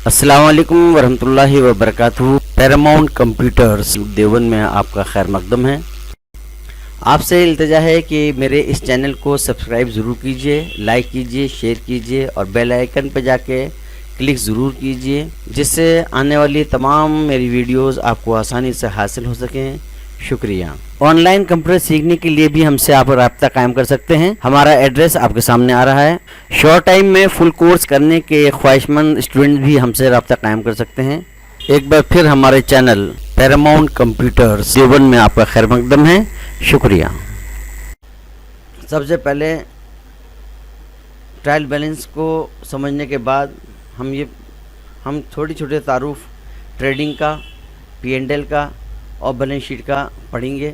अस्सलाम वालेकुम वरहमतुल्लाहि वबरकातुहू। पैरामाउंट कंप्यूटर्स देवबंद में आपका खैर मकदम है। आपसे इल्तिजा है कि मेरे इस चैनल को सब्सक्राइब ज़रूर कीजिए, लाइक कीजिए, शेयर कीजिए और बेल आइकन पर जाके क्लिक ज़रूर कीजिए, जिससे आने वाली तमाम मेरी वीडियोस आपको आसानी से हासिल हो सकें। शुक्रिया। ऑनलाइन कंप्यूटर सीखने के लिए भी हमसे आप राब्ता कायम कर सकते हैं। हमारा एड्रेस आपके सामने आ रहा है। शॉर्ट टाइम में फुल कोर्स करने के ख्वाहिशमंद स्टूडेंट भी हमसे राब्ता कायम कर सकते हैं। एक बार फिर हमारे चैनल पैरामाउंट कंप्यूटर्स देवबंद में आपका खैर मकदम है। शुक्रिया। सबसे पहले ट्रायल बैलेंस को समझने के बाद हम छोटे छोटे तारुफ ट्रेडिंग का, P&L का और बैलेंस शीट का पढ़ेंगे,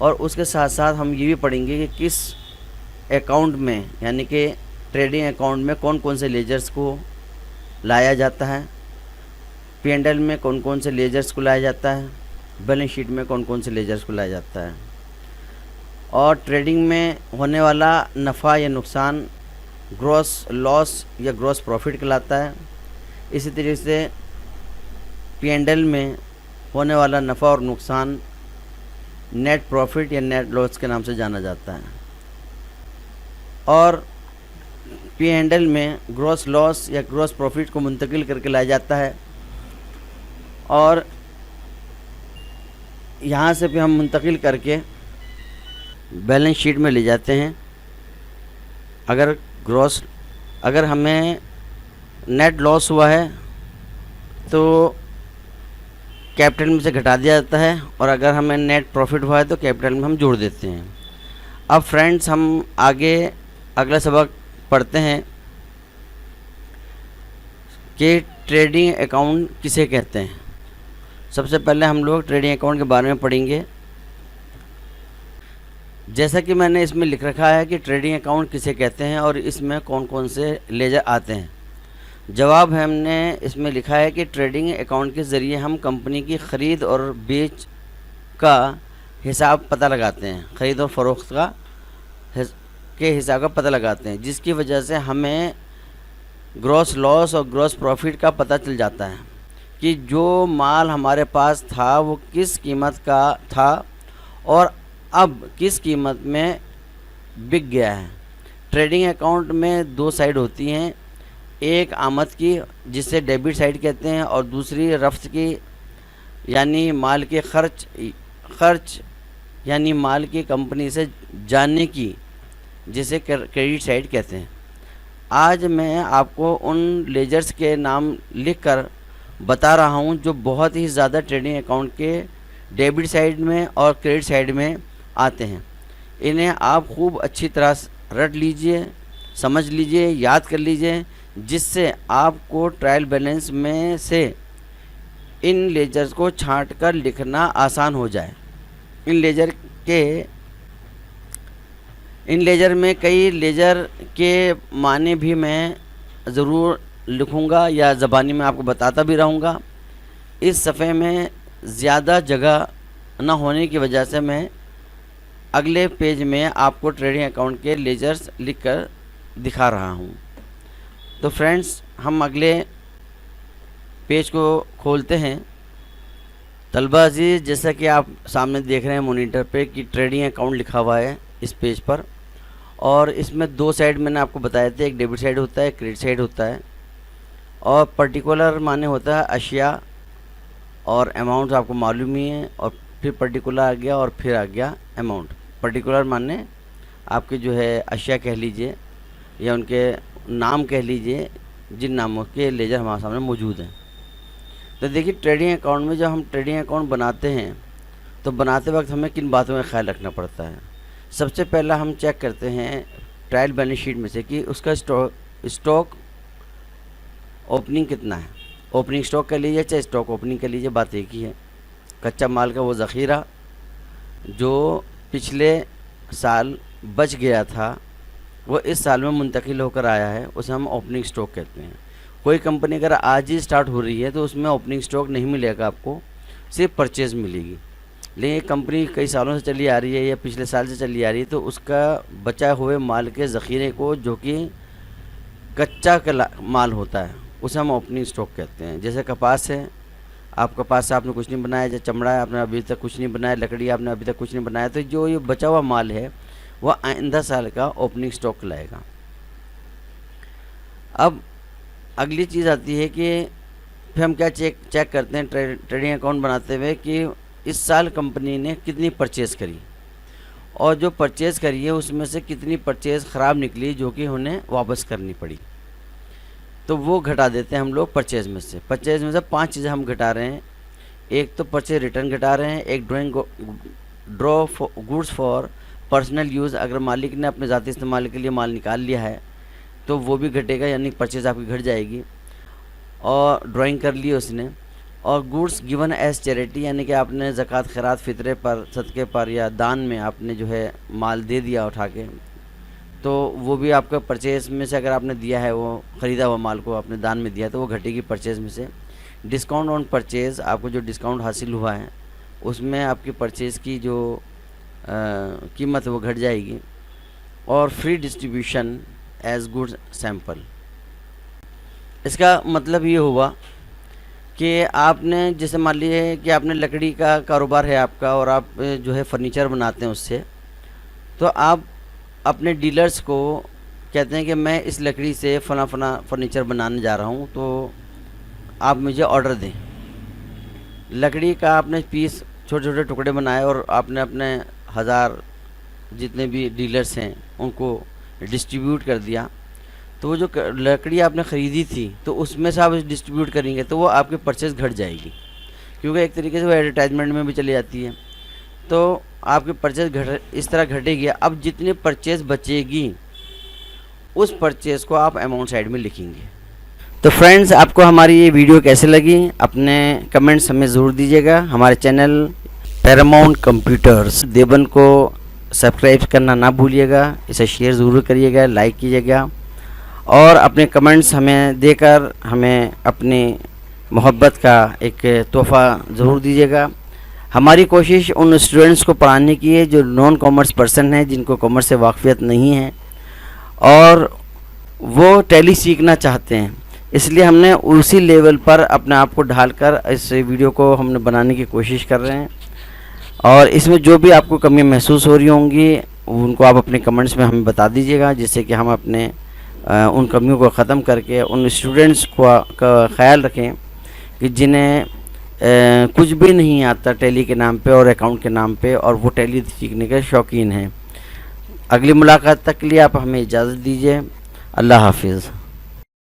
और उसके साथ साथ हम ये भी पढ़ेंगे कि किस अकाउंट में, यानी कि ट्रेडिंग अकाउंट में कौन कौन से लेजर्स को लाया जाता है, P&L में कौन कौन से लेजर्स को लाया जाता है, बैलेंस शीट में कौन कौन से लेजर्स को लाया जाता है, और ट्रेडिंग में होने वाला नफ़ा या नुकसान ग्रॉस लॉस या ग्रॉस प्रॉफिट कहलाता है। इसी तरीके से P&L में होने वाला नफ़ा और नुकसान नेट प्रॉफिट या नेट लॉस के नाम से जाना जाता है, और P&L में ग्रॉस लॉस या ग्रॉस प्रॉफिट को मुंतकिल करके लाया जाता है, और यहाँ से भी हम मुंतकिल करके बैलेंस शीट में ले जाते हैं। अगर हमें नेट लॉस हुआ है तो कैपिटल में से घटा दिया जाता है, और अगर हमें नेट प्रॉफिट हुआ है तो कैपिटल में हम जोड़ देते हैं। अब फ्रेंड्स, हम आगे अगला सबक पढ़ते हैं कि ट्रेडिंग अकाउंट किसे कहते हैं। सबसे पहले हम लोग ट्रेडिंग अकाउंट के बारे में पढ़ेंगे। जैसा कि मैंने इसमें लिख रखा है कि ट्रेडिंग अकाउंट किसे कहते हैं और इसमें कौन कौन से लेजर आते हैं। जवाब है, हमने इसमें लिखा है कि ट्रेडिंग अकाउंट के ज़रिए हम कंपनी की ख़रीद और बेच का हिसाब पता लगाते हैं, ख़रीद और फ़रोख्त के हिसाब का पता लगाते हैं, जिसकी वजह से हमें ग्रॉस लॉस और ग्रॉस प्रॉफिट का पता चल जाता है कि जो माल हमारे पास था वो किस कीमत का था और अब किस कीमत में बिक गया है। ट्रेडिंग अकाउंट में दो साइड होती हैं, एक आमद की जिसे डेबिट साइड कहते हैं, और दूसरी रफ्त की यानी माल के खर्च यानी माल की कंपनी से जाने की, जिसे क्रेडिट साइड कहते हैं। आज मैं आपको उन लेजर्स के नाम लिखकर बता रहा हूं जो बहुत ही ज़्यादा ट्रेडिंग अकाउंट के डेबिट साइड में और क्रेडिट साइड में आते हैं। इन्हें आप खूब अच्छी तरह रट लीजिए, समझ लीजिए, याद कर लीजिए, जिससे आपको ट्रायल बैलेंस में से इन लेजर्स को छांट कर लिखना आसान हो जाए। इन लेजर में कई लेजर के माने भी मैं ज़रूर लिखूँगा या ज़बानी में आपको बताता भी रहूँगा। इस सफ़े में ज़्यादा जगह न होने की वजह से मैं अगले पेज में आपको ट्रेडिंग अकाउंट के लेजर्स लिख कर दिखा रहा हूँ। तो फ्रेंड्स, हम अगले पेज को खोलते हैं। तलबा अजीज़, जैसा कि आप सामने देख रहे हैं मॉनिटर पे कि ट्रेडिंग अकाउंट लिखा हुआ है इस पेज पर, और इसमें दो साइड मैंने आपको बताए थे, एक डेबिट साइड होता है, क्रेडिट साइड होता है, और पर्टिकुलर माने होता है अशिया, और अमाउंट आपको मालूम ही है, और फिर पर्टिकुलर आ गया और फिर आ गया अमाउंट। पर्टिकुलर माने आपके जो है अशिया कह लीजिए या उनके नाम कह लीजिए, जिन नामों के लेजर हमारे सामने मौजूद हैं। तो देखिए, ट्रेडिंग अकाउंट में जब हम ट्रेडिंग अकाउंट बनाते हैं तो बनाते वक्त हमें किन बातों में ख्याल रखना पड़ता है। सबसे पहला हम चेक करते हैं ट्रायल बैलेंस शीट में से कि उसका स्टॉक ओपनिंग कितना है। ओपनिंग स्टॉक कह लीजिए चाहे स्टॉक ओपनिंग कह लीजिए, बात एक ही है। कच्चा माल का वो ज़ख़ीरा जो पिछले साल बच गया था वो इस साल में मुंतकिल होकर आया है, उसे हम ओपनिंग स्टॉक कहते हैं। कोई कंपनी अगर आज ही स्टार्ट हो रही है तो उसमें ओपनिंग स्टॉक नहीं मिलेगा, आपको सिर्फ परचेज़ मिलेगी। लेकिन ये कंपनी कई सालों से चली आ रही है या पिछले साल से चली आ रही है, तो उसका बचा हुए माल के ज़ख़ीरे को, जो कि कच्चा माल होता है, اسے ہم اوپننگ اسٹاک کہتے ہیں. جیسے کپاس ہے، آپ کپاس سے آپ نے کچھ نہیں بنایا، جیسے چمڑا ہے آپ نے ابھی تک کچھ نہیں بنایا، لکڑی آپ نے ابھی تک کچھ نہیں بنایا، تو جو یہ بچا ہوا مال ہے وہ آئندہ سال کا اوپننگ اسٹاک لائے گا. اب اگلی چیز آتی ہے کہ پھر ہم کیا چیک کرتے ہیں ٹریڈنگ اکاؤنٹ بناتے ہوئے کہ اس سال کمپنی نے کتنی پرچیز کری، اور جو پرچیز کری ہے اس میں سے کتنی پرچیز خراب نکلی جو کہ انہیں واپس کرنی پڑی. تو وہ گھٹا دیتے ہیں ہم لوگ پرچیز میں سے. 5 چیزیں ہم گھٹا رہے ہیں. ایک تو پرچیز ریٹرن گھٹا رہے ہیں، ایک ڈرا گوڈس فار پرسنل یوز، اگر مالک نے اپنے ذاتی استعمال کے لیے مال نکال لیا ہے تو وہ بھی گھٹے گا، یعنی پرچیز آپ کی گھٹ جائے گی. اور ڈرائنگ کر لی اس نے. اور گوڈس گیون ایز چیریٹی، یعنی کہ آپ نے زکوٰۃ خیرات فطرے پر صدقے پر یا دان میں آپ نے جو ہے مال دے دیا اٹھا کے، تو وہ بھی آپ کا پرچیز میں سے اگر آپ نے دیا ہے، وہ خریدا ہوا مال کو آپ نے دان میں دیا تو وہ گھٹے گی پرچیز میں سے. ڈسکاؤنٹ آن پرچیز، آپ کو جو ڈسکاؤنٹ حاصل ہوا ہے اس میں آپ کی پرچیز کی جو قیمت ہے وہ گھٹ جائے گی. اور free distribution as good sample, اس کا مطلب یہ ہوا کہ آپ نے جیسے مان لیجیے کہ آپ نے لکڑی کا کاروبار ہے آپ کا، اور آپ جو ہے فرنیچر بناتے ہیں اس سے، تو آپ اپنے ڈیلرز کو کہتے ہیں کہ میں اس لکڑی سے فلاں فرنیچر بنانے جا رہا ہوں، تو آپ مجھے آرڈر دیں. لکڑی کا آپ نے پیس چھوٹے چھوٹے ٹکڑے بنائے اور آپ نے اپنے 1000 جتنے بھی ڈیلرز ہیں ان کو ڈسٹریبیوٹ کر دیا. تو وہ جو لکڑی آپ نے خریدی تھی تو اس میں سے آپ ڈسٹریبیوٹ کریں گے تو وہ آپ کی پرچیز گھٹ جائے گی، کیونکہ ایک طریقے سے وہ ایڈورٹائزمنٹ میں بھی چلی جاتی ہے. تو آپ کی پرچیز اس طرح گھٹے گی. اب جتنی پرچیز بچے گی اس پرچیز کو آپ اماؤنٹ سائڈ میں لکھیں گے. تو فرینڈز، آپ کو ہماری یہ ویڈیو کیسے لگی اپنے کمنٹس ہمیں ضرور دیجیے گا. ہمارے چینل پیراماؤنٹ کمپیوٹرز دیوبند کو سبسکرائب کرنا نہ بھولیے گا، اسے شیئر ضرور کریے گا، لائک کیجیے گا، اور اپنے کمنٹس ہمیں دے کر ہمیں اپنی محبت کا ایک تحفہ ضرور دیجیے گا. ہماری کوشش ان اسٹوڈنٹس کو پڑھانے کی ہے جو نان کامرس پرسن ہیں، جن کو کامرس سے واقفیت نہیں ہے اور وہ ٹیلی سیکھنا چاہتے ہیں. اس لیے ہم نے اسی لیول پر اپنے آپ کو ڈھال کر اس ویڈیو کو ہم نے بنانے کی کوشش کر رہے ہیں. اور اس میں جو بھی آپ کو کمیاں محسوس ہو رہی ہوں گی ان کو آپ اپنے کمنٹس میں ہمیں بتا دیجیے گا، جس سے کہ ہم اپنے ان کمیوں کو ختم کر کے ان اسٹوڈنٹس کا خیال رکھیں کہ جنہیں کچھ بھی نہیں آتا ٹیلی کے نام پہ اور اکاؤنٹ کے نام پہ، اور وہ ٹیلی سیکھنے کے شوقین ہیں. اگلی ملاقات تک کے لیے آپ ہمیں اجازت دیجیے. اللہ حافظ.